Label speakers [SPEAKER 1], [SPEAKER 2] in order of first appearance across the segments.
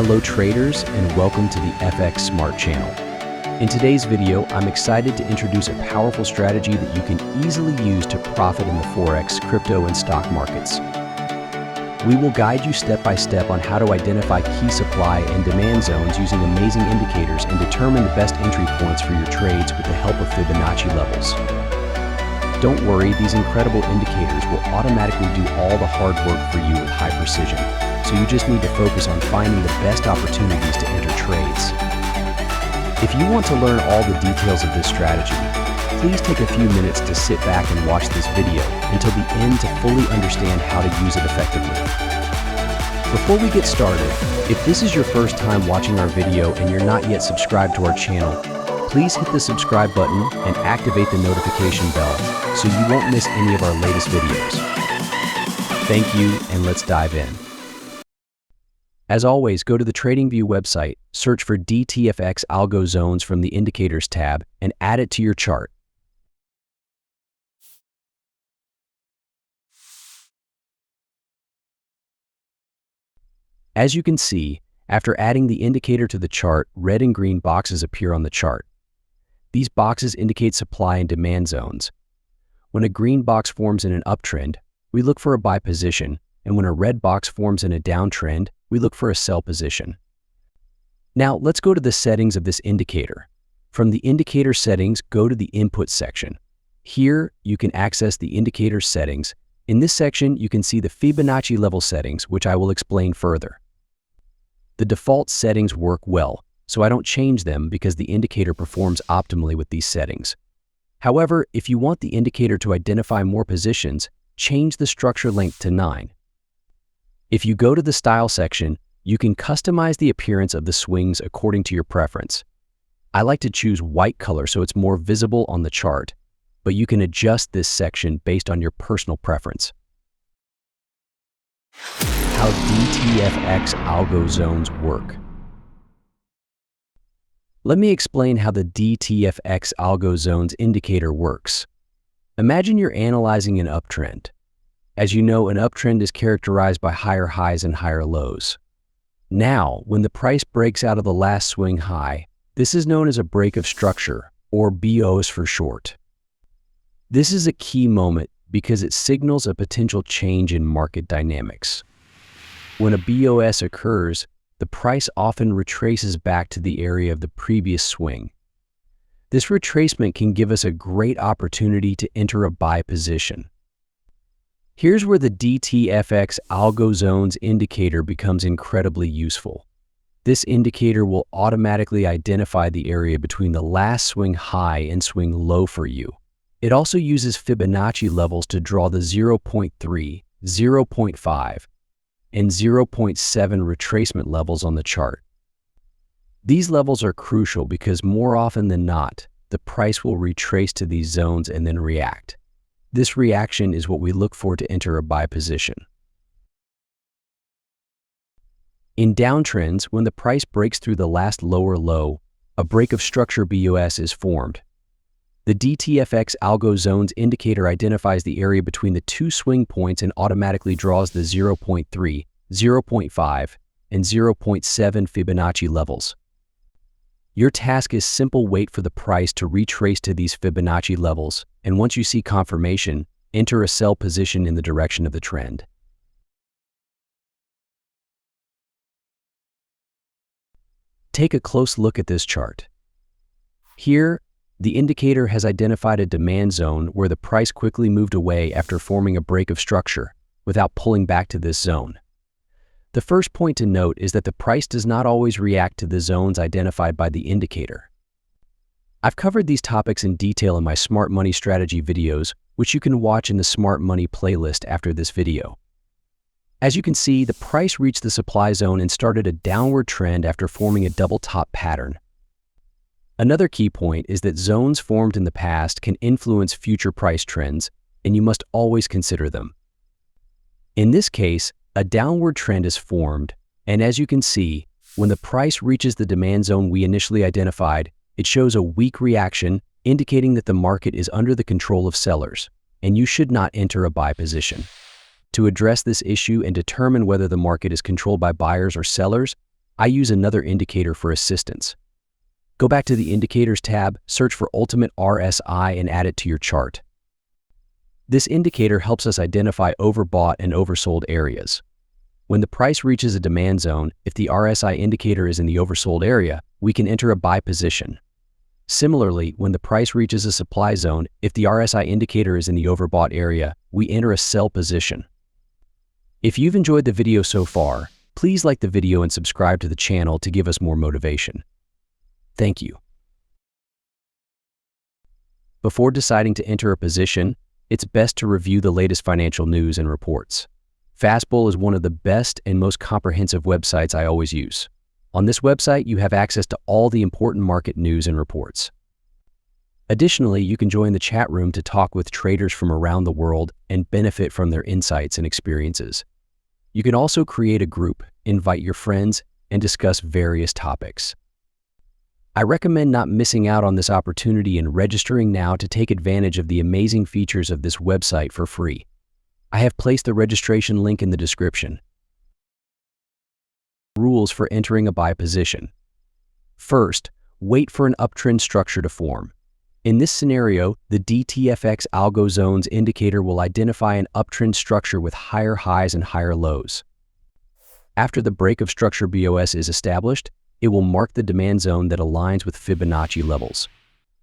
[SPEAKER 1] Hello traders, and welcome to the FX Smart channel. In today's video, I'm excited to introduce a powerful strategy that you can easily use to profit in the Forex, crypto, and stock markets. We will guide you step by step on how to identify key supply and demand zones using amazing indicators and determine the best entry points for your trades with the help of Fibonacci levels. Don't worry, these incredible indicators will automatically do all the hard work for you with high precision, so you just need to focus on finding the best opportunities to enter trades. If you want to learn all the details of this strategy, please take a few minutes to sit back and watch this video until the end to fully understand how to use it effectively. Before we get started, if this is your first time watching our video and you're not yet subscribed to our channel, please hit the subscribe button and activate the notification bell so you won't miss any of our latest videos. Thank you, and let's dive in. As always, go to the TradingView website, search for DTFX Algo Zones from the Indicators tab, and add it to your chart. As you can see, after adding the indicator to the chart, red and green boxes appear on the chart. These boxes indicate supply and demand zones. When a green box forms in an uptrend, we look for a buy position, and when a red box forms in a downtrend, we look for a sell position. Now, let's go to the settings of this indicator. From the indicator settings, go to the input section. Here, you can access the indicator settings. In this section, you can see the Fibonacci level settings, which I will explain further. The default settings work well, so I don't change them because the indicator performs optimally with these settings. However, if you want the indicator to identify more positions, change the structure length to 9. If you go to the Style section, you can customize the appearance of the swings according to your preference. I like to choose white color so it's more visible on the chart, but you can adjust this section based on your personal preference. How DTFX Algo Zones work. Let me explain how the DTFX Algo Zones indicator works. Imagine you're analyzing an uptrend. As you know, an uptrend is characterized by higher highs and higher lows. Now, when the price breaks out of the last swing high, this is known as a break of structure, or BOS for short. This is a key moment because it signals a potential change in market dynamics. When a BOS occurs, the price often retraces back to the area of the previous swing. This retracement can give us a great opportunity to enter a buy position. Here's where the DTFX Algo Zones indicator becomes incredibly useful. This indicator will automatically identify the area between the last swing high and swing low for you. It also uses Fibonacci levels to draw the 0.3, 0.5, and 0.7 retracement levels on the chart. These levels are crucial because more often than not, the price will retrace to these zones and then react. This reaction is what we look for to enter a buy position. In downtrends, when the price breaks through the last lower low, a break of structure BOS is formed. The DTFX Algo Zones indicator identifies the area between the two swing points and automatically draws the 0.3, 0.5, and 0.7 Fibonacci levels. Your task is simple: wait for the price to retrace to these Fibonacci levels, and once you see confirmation, enter a sell position in the direction of the trend. Take a close look at this chart. Here, the indicator has identified a demand zone where the price quickly moved away after forming a break of structure without pulling back to this zone. The first point to note is that the price does not always react to the zones identified by the indicator. I've covered these topics in detail in my Smart Money strategy videos, which you can watch in the Smart Money playlist after this video. As you can see, the price reached the supply zone and started a downward trend after forming a double top pattern. Another key point is that zones formed in the past can influence future price trends, and you must always consider them. In this case, a downward trend is formed, and as you can see, when the price reaches the demand zone we initially identified, it shows a weak reaction, indicating that the market is under the control of sellers, and you should not enter a buy position. To address this issue and determine whether the market is controlled by buyers or sellers, I use another indicator for assistance. Go back to the Indicators tab, search for Ultimate RSI and add it to your chart. This indicator helps us identify overbought and oversold areas. When the price reaches a demand zone, if the RSI indicator is in the oversold area, we can enter a buy position. Similarly, when the price reaches a supply zone, if the RSI indicator is in the overbought area, we enter a sell position. If you've enjoyed the video so far, please like the video and subscribe to the channel to give us more motivation. Thank you. Before deciding to enter a position, it's best to review the latest financial news and reports. Fastbull is one of the best and most comprehensive websites I always use. On this website, you have access to all the important market news and reports. Additionally, you can join the chat room to talk with traders from around the world and benefit from their insights and experiences. You can also create a group, invite your friends, and discuss various topics. I recommend not missing out on this opportunity and registering now to take advantage of the amazing features of this website for free. I have placed the registration link in the description. Rules for entering a buy position. First, wait for an uptrend structure to form. In this scenario, the DTFX Algo Zones indicator will identify an uptrend structure with higher highs and higher lows. After the break of structure BOS is established, it will mark the demand zone that aligns with Fibonacci levels.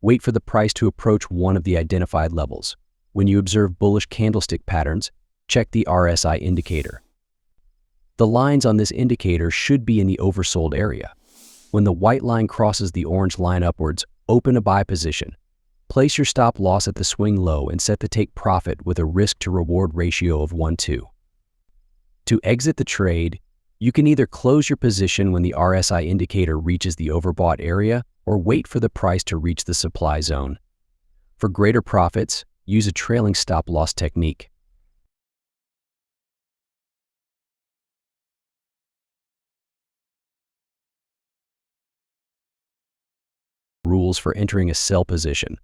[SPEAKER 1] Wait for the price to approach one of the identified levels. When you observe bullish candlestick patterns, check the RSI indicator. The lines on this indicator should be in the oversold area. When the white line crosses the orange line upwards, open a buy position. Place your stop loss at the swing low and set the take profit with a risk-to-reward ratio of 1:2. To exit the trade, you can either close your position when the RSI indicator reaches the overbought area or wait for the price to reach the supply zone. For greater profits, use a trailing stop loss technique. Rules for entering a sell position.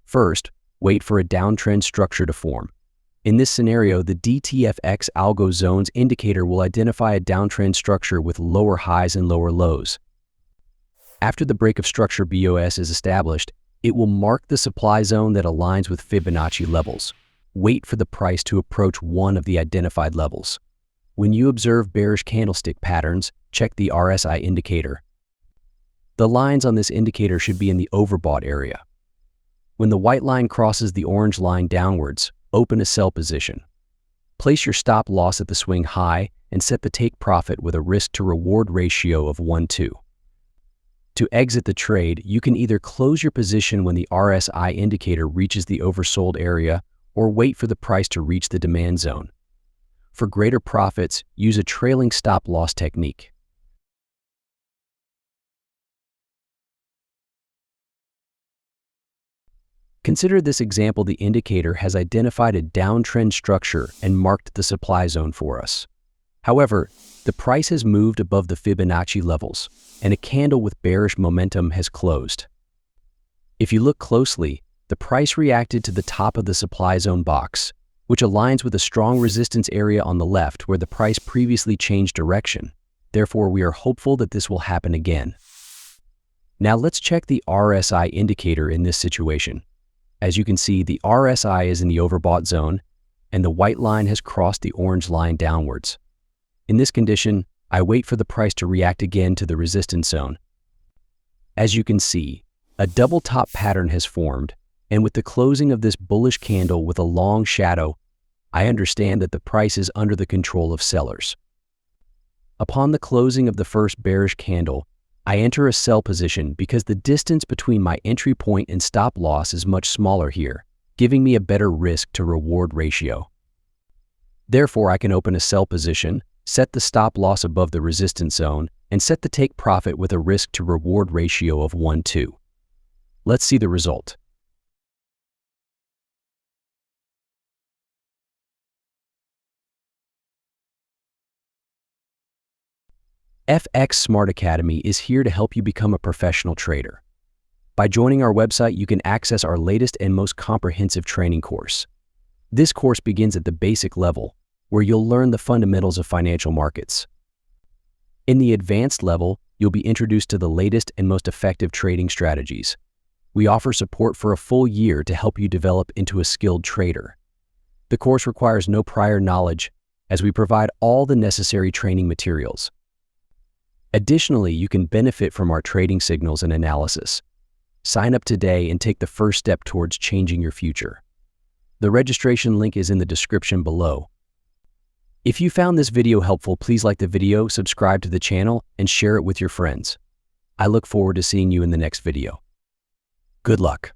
[SPEAKER 1] First, wait for a downtrend structure to form. In this scenario, the DTFX Algo Zones indicator will identify a downtrend structure with lower highs and lower lows. After the break of structure BOS is established, it will mark the supply zone that aligns with Fibonacci levels. Wait for the price to approach one of the identified levels. When you observe bearish candlestick patterns, check the RSI indicator. The lines on this indicator should be in the overbought area. When the white line crosses the orange line downwards, open a sell position. Place your stop loss at the swing high and set the take profit with a risk-to-reward ratio of 1:2. To exit the trade, you can either close your position when the RSI indicator reaches the oversold area or wait for the price to reach the demand zone. For greater profits, use a trailing stop loss technique. Consider this example: the indicator has identified a downtrend structure and marked the supply zone for us. However, the price has moved above the Fibonacci levels, and a candle with bearish momentum has closed. If you look closely, the price reacted to the top of the supply zone box, which aligns with a strong resistance area on the left where the price previously changed direction. Therefore, we are hopeful that this will happen again. Now let's check the RSI indicator in this situation. As you can see, the RSI is in the overbought zone, and the white line has crossed the orange line downwards. In this condition, I wait for the price to react again to the resistance zone. As you can see, a double top pattern has formed, and with the closing of this bullish candle with a long shadow, I understand that the price is under the control of sellers. Upon the closing of the first bearish candle, I enter a sell position because the distance between my entry point and stop loss is much smaller here, giving me a better risk-to-reward ratio. Therefore, I can open a sell position, set the stop loss above the resistance zone, and set the take profit with a risk-to-reward ratio of 1:2. Let's see the result. FX Smart Academy is here to help you become a professional trader. By joining our website, you can access our latest and most comprehensive training course. This course begins at the basic level, where you'll learn the fundamentals of financial markets. In the advanced level, you'll be introduced to the latest and most effective trading strategies. We offer support for a full year to help you develop into a skilled trader. The course requires no prior knowledge, as we provide all the necessary training materials. Additionally, you can benefit from our trading signals and analysis. Sign up today and take the first step towards changing your future. The registration link is in the description below. If you found this video helpful, please like the video, subscribe to the channel, and share it with your friends. I look forward to seeing you in the next video. Good luck.